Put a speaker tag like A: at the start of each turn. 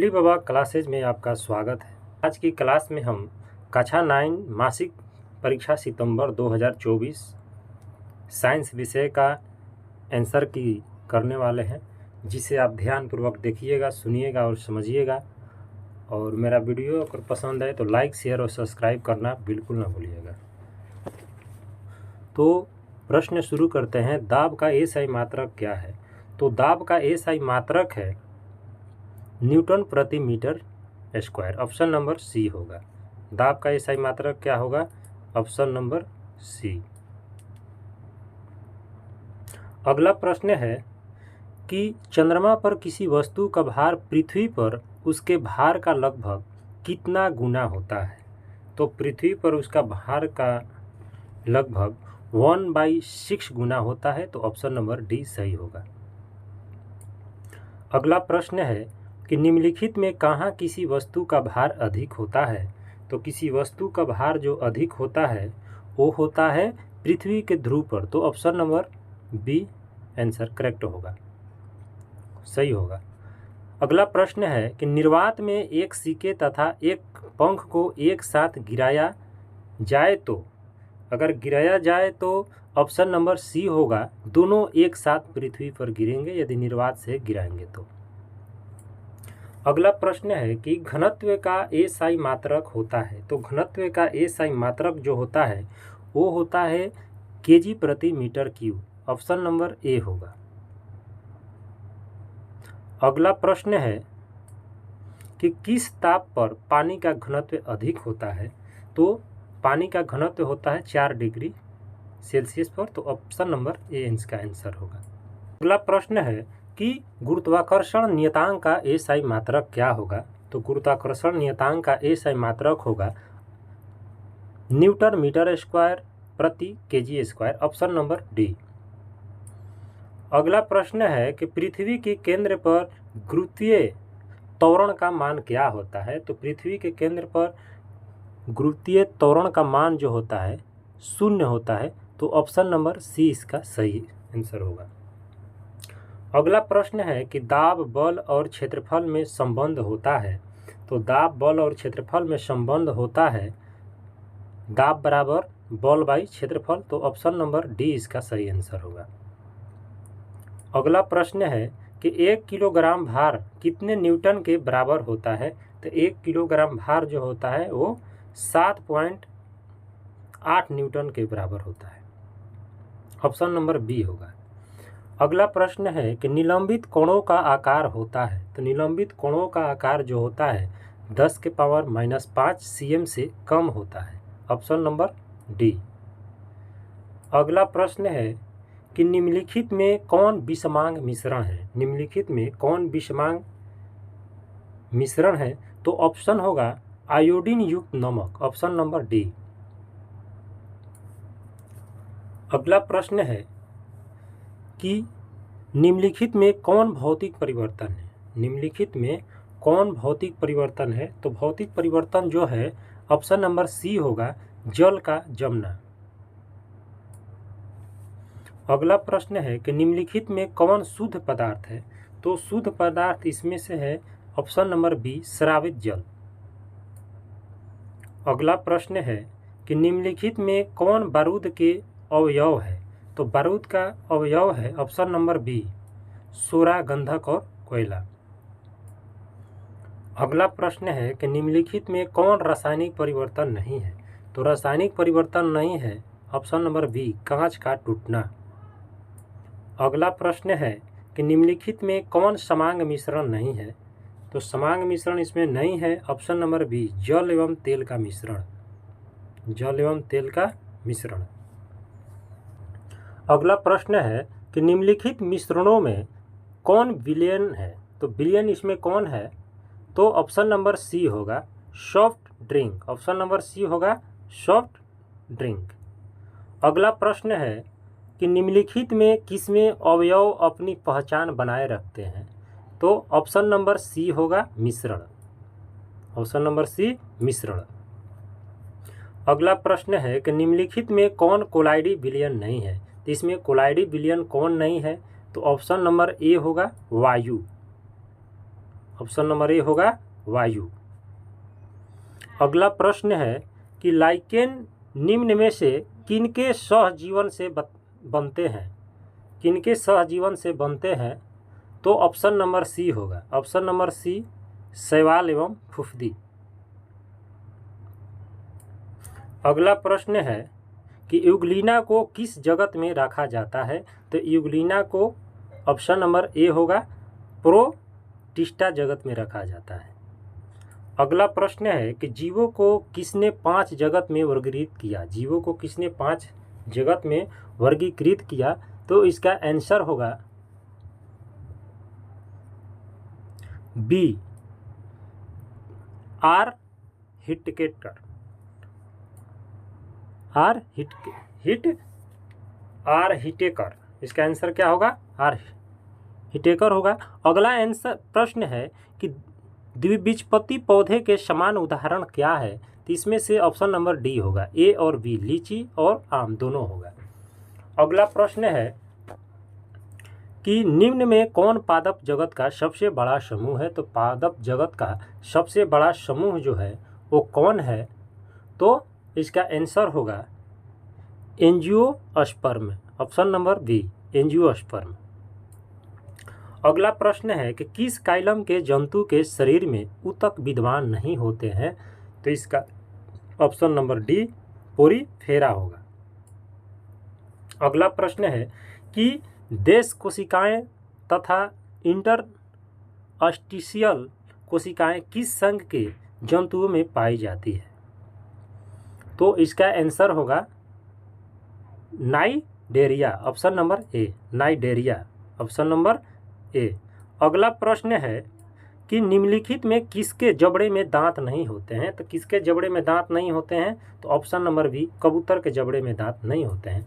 A: बिजली बाबा क्लासेज में आपका स्वागत है। आज की क्लास में हम कक्षा 9 मासिक परीक्षा सितंबर 2024 साइंस विषय का आंसर की करने वाले हैं, जिसे आप ध्यानपूर्वक देखिएगा, सुनिएगा और समझिएगा। और मेरा वीडियो अगर पसंद आए तो लाइक, शेयर और सब्सक्राइब करना बिल्कुल ना भूलिएगा। तो प्रश्न शुरू करते हैं। दाब का एसआई मात्रक क्या है? तो दाब का एसआई मात्रक है न्यूटन प्रति metre square. Option number C होगा। दाब का एसआई मात्रक क्या होगा? Option number C. अगला प्रश्न है कि चंद्रमा पर किसी वस्तु का भार पृथ्वी पर उसके भार का लगभग कितना गुना होता है? तो पृथ्वी पर उसका भार का लगभग 1/6 गुना होता है। तो ऑप्शन नंबर डी सही होगा। अगला प्रश्न है कि निम्नलिखित में कहाँ किसी वस्तु का भार अधिक होता है? तो किसी वस्तु का भार जो अधिक होता है वो होता है पृथ्वी के ध्रुव पर। तो option number B answer correct होगा, सही होगा। अगला प्रश्न है कि निर्वात में एक सिक्के तथा एक पंख को एक साथ गिराया जाए तो, अगर गिराया जाए तो ऑप्शन नंबर सी होगा, दोनों एक साथ पृथ्वी पर गिरेंगे यदि निर्वात से गिराएंगे तो। अगला प्रश्न है कि घनत्व का एसआई मात्रक होता है। तो घनत्व का एसआई मात्रक जो होता है वो होता है केजी प्रति metre cube. Option number A होगा। अगला प्रश्न है कि किस ताप पर पानी का घनत्व अधिक होता है? तो पानी का घनत्व होता है 4 डिग्री सेल्सियस पर। तो ऑप्शन नंबर ए इसका आंसर होगा। अगला प्रश्न है कि गुरुत्वाकर्षण नियतांक का एसआई मात्रक क्या होगा? तो गुरुत्वाकर्षण नियतांक का एसआई मात्रक होगा न्यूटन मीटर स्क्वायर प्रति KG square. Option number D. अगला प्रश्न है कि पृथ्वी के केंद्र पर गुरुत्वीय त्वरण का मान क्या होता है? तो पृथ्वी के केंद्र पर गुरुत्वीय त्वरण का मान जो होता है 0 होता है। तो ऑप्शन नंबर सी इसका सही आंसर होगा। अगला प्रश्न है कि दाब, बल और क्षेत्रफल में संबंध होता है। तो दाब, बल और क्षेत्रफल में संबंध होता है दाब बराबर बल बाई क्षेत्रफल। तो ऑप्शन नंबर डी इसका सही आंसर होगा। अगला प्रश्न है कि 1 किलोग्राम भार कितने न्यूटन के बराबर होता है? तो 1 किलोग्राम भार जो होता है वो 7.8 न्यूटन के बराबर होता है। ऑप्शन नंबर बी होगा। अगला प्रश्न है कि निलंबित कोणों का आकार होता है। तो निलंबित कोणों का आकार जो होता है 10⁻⁻5 cm से कम होता है। Option number D. अगला प्रश्न है कि निम्नलिखित में कौन विषमांग मिश्रण है? निम्नलिखित में कौन विषमांग मिश्रण है? तो ऑप्शन होगा आयोडीन युक्त नमक। Option number D. अगला प्रश्न है कि निम्नलिखित में कौन भौतिक परिवर्तन है? निम्नलिखित में कौन भौतिक परिवर्तन है? तो भौतिक परिवर्तन जो है ऑप्शन नंबर सी होगा, जल का जमना। अगला प्रश्न है कि निम्नलिखित में कौन शुद्ध पदार्थ है? तो शुद्ध पदार्थ इसमें से है ऑप्शन नंबर बी, स्रावित जल। अगला प्रश्न है कि निम्नलिखित में कौन बारूद के अवयव है? तो बारूद का अवयव है ऑप्शन नंबर बी, सोरा, गंधक और कोयला। अगला प्रश्न है कि निम्नलिखित में कौन रासायनिक परिवर्तन नहीं है? तो रासायनिक परिवर्तन नहीं है ऑप्शन नंबर बी, कांच का टूटना। अगला प्रश्न है कि निम्नलिखित में कौन समांग मिश्रण नहीं है? तो समांग मिश्रण इसमें नहीं है ऑप्शन नंबर बी, जल एवं तेल का मिश्रण। जल एवं तेल का मिश्रण। अगला प्रश्न है कि निम्नलिखित मिश्रणों में कौन विलयन है? तो विलयन इसमें कौन है? तो ऑप्शन नंबर सी होगा, soft drink. Option number C होगा, सॉफ्ट ड्रिंक। अगला प्रश्न है कि निम्नलिखित में किसमें अवयव अपनी पहचान बनाए रखते हैं? तो ऑप्शन नंबर सी होगा, मिश्रण। ऑप्शन नंबर सी, मिश्रण। अगला प्रश्न है कि निम्नलिखित में कौन कोलाइडी विलयन नहीं है? तो इसमें कोलाइडी विलयन कौन नहीं है? तो ऑप्शन नंबर ए होगा, वायु। ऑप्शन नंबर ए होगा वायु। अगला प्रश्न है कि लाइकेन निम्न में से किनके सहजीवन से बनते हैं, किनके सहजीवन से बनते हैं? तो ऑप्शन नंबर सी होगा, ऑप्शन नंबर सी शैवाल एवं फुफदी। अगला प्रश्न है कि यूग्लिना को किस जगत में रखा जाता है? तो यूग्लिना को ऑप्शन नंबर ए होगा प्रोटिस्टा जगत में रखा जाता है। अगला प्रश्न है कि जीवों को किसने 5 जगत में वर्गीकृत किया? जीवों को किसने 5 जगत में वर्गीकृत किया? तो इसका आंसर होगा बी आर हिटकेटर। आर हिटेकर, इसका आंसर क्या होगा? आर हिटेकर होगा। अगला आंसर प्रश्न है कि द्विबीजपत्री पौधे के समान उदाहरण क्या है? तो इसमें से ऑप्शन नंबर डी होगा, ए और बी, लीची और आम दोनों होगा। अगला प्रश्न है कि निम्न में कौन पादप जगत का सबसे बड़ा समूह है? तो पादप जगत का सबसे बड़ा समूह जो है वो कौन है? तो इसका आंसर होगा angiosperm, option number B angiosperm. अगला प्रश्न है कि किस काइलम के जंतु के शरीर में ऊतक विद्यमान नहीं होते हैं? तो इसका ऑप्शन नंबर डी पोरीफेरा होगा। अगला प्रश्न है कि देश कोशिकाएं तथा इंटरस्टिशियल कोशिकाएं किस संघ के जंतुओं में पाई जाती है? तो इसका आंसर होगा नाइडेरिया, ऑप्शन नंबर ए नाइडेरिया, ऑप्शन नंबर ए। अगला प्रश्न है कि निम्नलिखित में किसके जबड़े में दांत नहीं होते हैं? तो किसके जबड़े में दांत नहीं होते हैं? तो ऑप्शन नंबर बी कबूतर के जबड़े में दांत नहीं होते हैं।